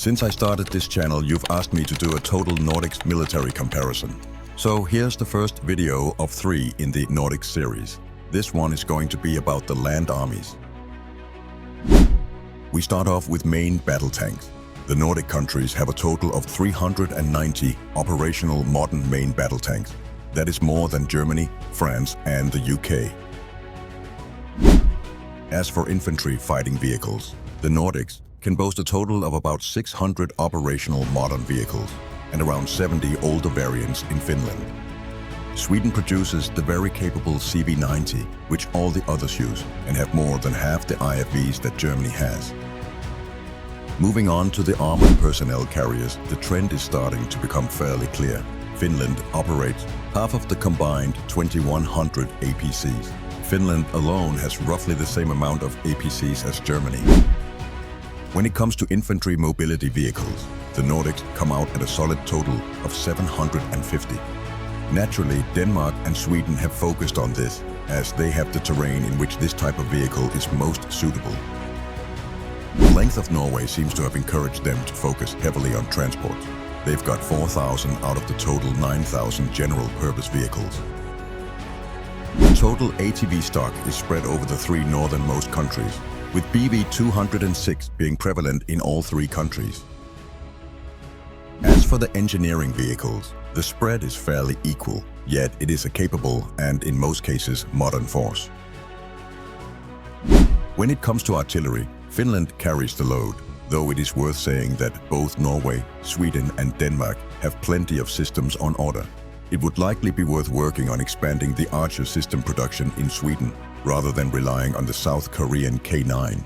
Since I started this channel, you've asked me to do a total Nordics military comparison. So here's the first video of 3 in the Nordic series. This one is going to be about the land armies. We start off with main battle tanks. The Nordic countries have a total of 390 operational modern main battle tanks. That is more than Germany, France, and the UK. As for infantry fighting vehicles, the Nordics can boast a total of about 600 operational modern vehicles and around 70 older variants in Finland. Sweden produces the very capable CV90, which all the others use, and have more than half the IFVs that Germany has. Moving on to the armored personnel carriers, the trend is starting to become fairly clear. Finland operates half of the combined 2,100 APCs. Finland alone has roughly the same amount of APCs as Germany. When it comes to infantry mobility vehicles, the Nordics come out at a solid total of 750. Naturally, Denmark and Sweden have focused on this, as they have the terrain in which this type of vehicle is most suitable. The length of Norway seems to have encouraged them to focus heavily on transport. They've got 4,000 out of the total 9,000 general-purpose vehicles. The total ATV stock is spread over the 3 northernmost countries, with BV 206 being prevalent in all 3 countries. As for the engineering vehicles, the spread is fairly equal, yet it is a capable and, in most cases, modern force. When it comes to artillery, Finland carries the load, though it is worth saying that both Norway, Sweden and Denmark have plenty of systems on order. It would likely be worth working on expanding the Archer system production in Sweden, rather than relying on the South Korean K9.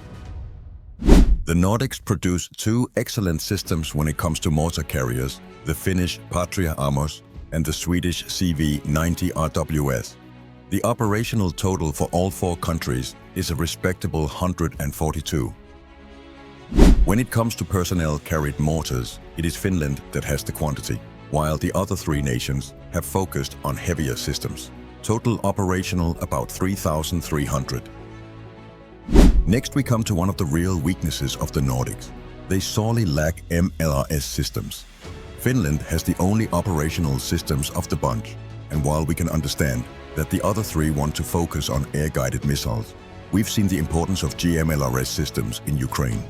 The Nordics produce 2 excellent systems when it comes to mortar carriers, the Finnish Patria Amos and the Swedish CV90 RWS. The operational total for all 4 countries is a respectable 142. When it comes to personnel carried mortars, it is Finland that has the quantity, while the other 3 nations have focused on heavier systems. Total operational about 3,300. Next we come to one of the real weaknesses of the Nordics. They sorely lack MLRS systems. Finland has the only operational systems of the bunch, and while we can understand that the other 3 want to focus on air-guided missiles, we've seen the importance of GMLRS systems in Ukraine.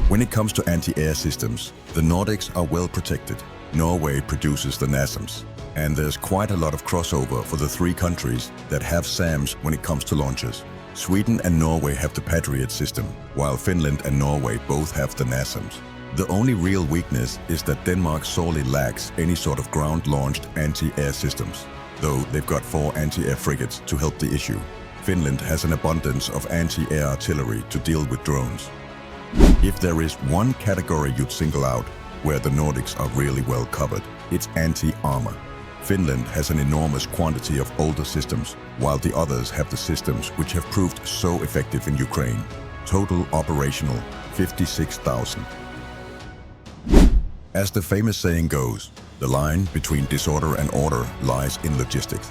When it comes to anti-air systems, the Nordics are well protected. Norway produces the NASAMS, and there's quite a lot of crossover for the 3 countries that have SAMs when it comes to launchers. Sweden and Norway have the Patriot system, while Finland and Norway both have the NASAMS. The only real weakness is that Denmark sorely lacks any sort of ground-launched anti-air systems, though they've got 4 anti-air frigates to help the issue. Finland has an abundance of anti-air artillery to deal with drones. If there is one category you'd single out where the Nordics are really well covered, it's anti-armor. Finland has an enormous quantity of older systems, while the others have the systems which have proved so effective in Ukraine. Total operational 56,000. As the famous saying goes, the line between disorder and order lies in logistics.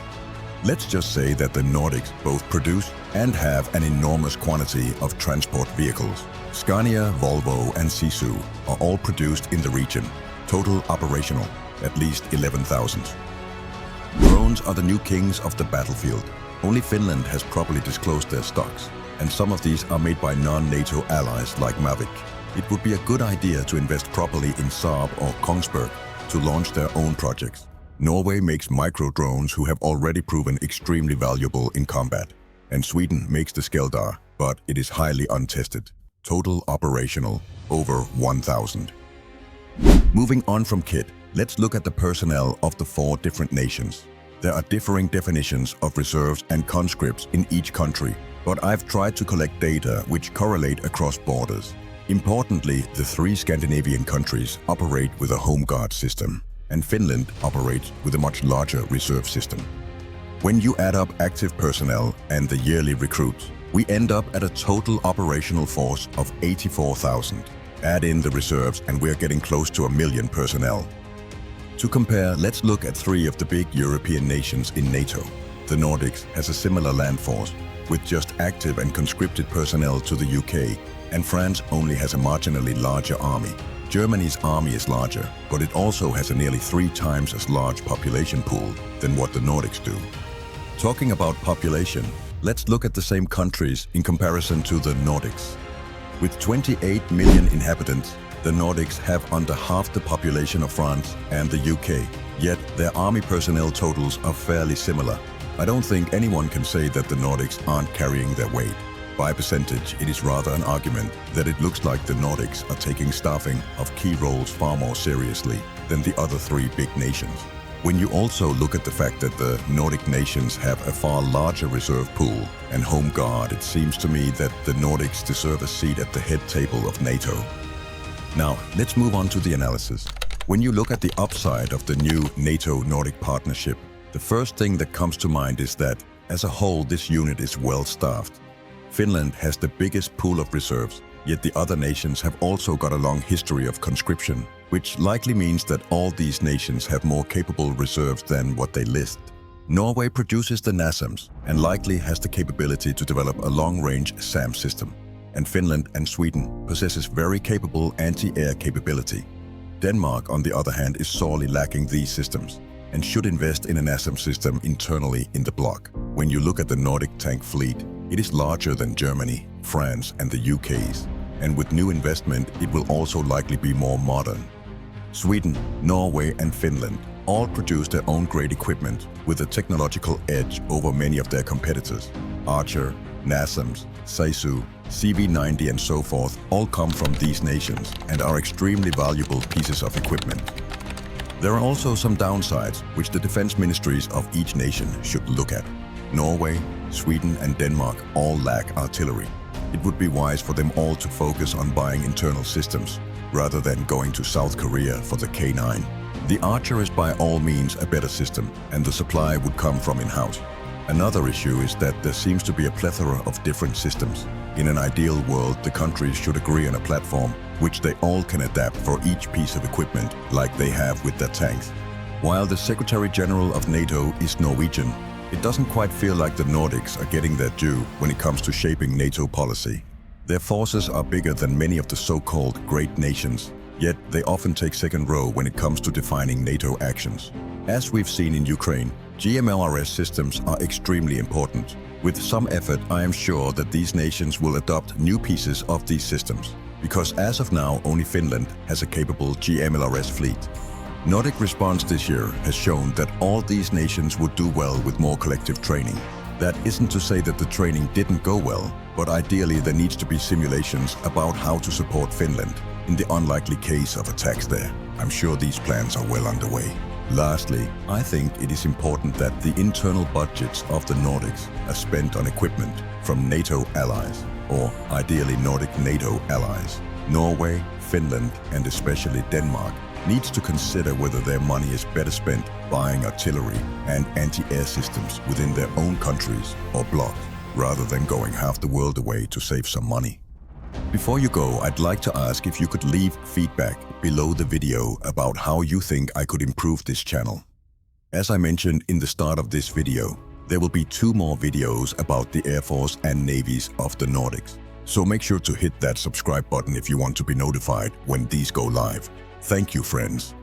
Let's just say that the Nordics both produce and have an enormous quantity of transport vehicles. Scania, Volvo and Sisu are all produced in the region. Total operational, at least 11,000. Drones are the new kings of the battlefield. Only Finland has properly disclosed their stocks, and some of these are made by non-NATO allies like Mavic. It would be a good idea to invest properly in Saab or Kongsberg to launch their own projects. Norway makes micro-drones who have already proven extremely valuable in combat, and Sweden makes the Skeldar, but it is highly untested. Total operational, over 1,000. Moving on from kit, let's look at the personnel of the 4 different nations. There are differing definitions of reserves and conscripts in each country, but I've tried to collect data which correlate across borders. Importantly, the 3 Scandinavian countries operate with a home guard system, and Finland operates with a much larger reserve system. When you add up active personnel and the yearly recruits, we end up at a total operational force of 84,000. Add in the reserves and we're getting close to 1 million personnel. To compare, let's look at 3 of the big European nations in NATO. The Nordics has a similar land force, with just active and conscripted personnel to the UK and France only has a marginally larger army. Germany's army is larger, but it also has a nearly 3 times as large population pool than what the Nordics do. Talking about population, let's look at the same countries in comparison to the Nordics. With 28 million inhabitants, the Nordics have under half the population of France and the UK, yet their army personnel totals are fairly similar. I don't think anyone can say that the Nordics aren't carrying their weight. By percentage, it is rather an argument that it looks like the Nordics are taking staffing of key roles far more seriously than the other 3 big nations. When you also look at the fact that the Nordic nations have a far larger reserve pool and home guard, it seems to me that the Nordics deserve a seat at the head table of NATO. Now, let's move on to the analysis. When you look at the upside of the new NATO-Nordic partnership, the first thing that comes to mind is that, as a whole, this unit is well staffed. Finland has the biggest pool of reserves, yet the other nations have also got a long history of conscription, which likely means that all these nations have more capable reserves than what they list. Norway produces the NASAMS and likely has the capability to develop a long-range SAM system. And Finland and Sweden possesses very capable anti-air capability. Denmark, on the other hand, is sorely lacking these systems and should invest in a NASAM system internally in the bloc. When you look at the Nordic tank fleet, it is larger than Germany, France and the UK's, and with new investment it will also likely be more modern. Sweden, Norway and Finland all produce their own great equipment with a technological edge over many of their competitors. Archer, NASAMS, Seisu, CV90 and so forth all come from these nations and are extremely valuable pieces of equipment. There are also some downsides which the defense ministries of each nation should look at. Norway, Sweden and Denmark all lack artillery. It would be wise for them all to focus on buying internal systems, rather than going to South Korea for the K9. The Archer is by all means a better system, and the supply would come from in-house. Another issue is that there seems to be a plethora of different systems. In an ideal world, the countries should agree on a platform which they all can adapt for each piece of equipment, like they have with their tanks. While the Secretary General of NATO is Norwegian, it doesn't quite feel like the Nordics are getting their due when it comes to shaping NATO policy. Their forces are bigger than many of the so-called great nations, yet they often take second row when it comes to defining NATO actions. As we've seen in Ukraine, MLRS systems are extremely important. With some effort, I am sure that these nations will adopt new pieces of these systems, because as of now, only Finland has a capable MLRS fleet. Nordic response this year has shown that all these nations would do well with more collective training. That isn't to say that the training didn't go well, but ideally there needs to be simulations about how to support Finland in the unlikely case of attacks there. I'm sure these plans are well underway. Lastly, I think it is important that the internal budgets of the Nordics are spent on equipment from NATO allies, or ideally Nordic NATO allies. Norway, Finland and especially Denmark needs to consider whether their money is better spent buying artillery and anti-air systems within their own countries or blocs, rather than going half the world away to save some money. Before you go, I'd like to ask if you could leave feedback below the video about how you think I could improve this channel. As I mentioned in the start of this video, there will be 2 more videos about the Air Force and navies of the Nordics. So make sure to hit that subscribe button if you want to be notified when these go live. Thank you, friends.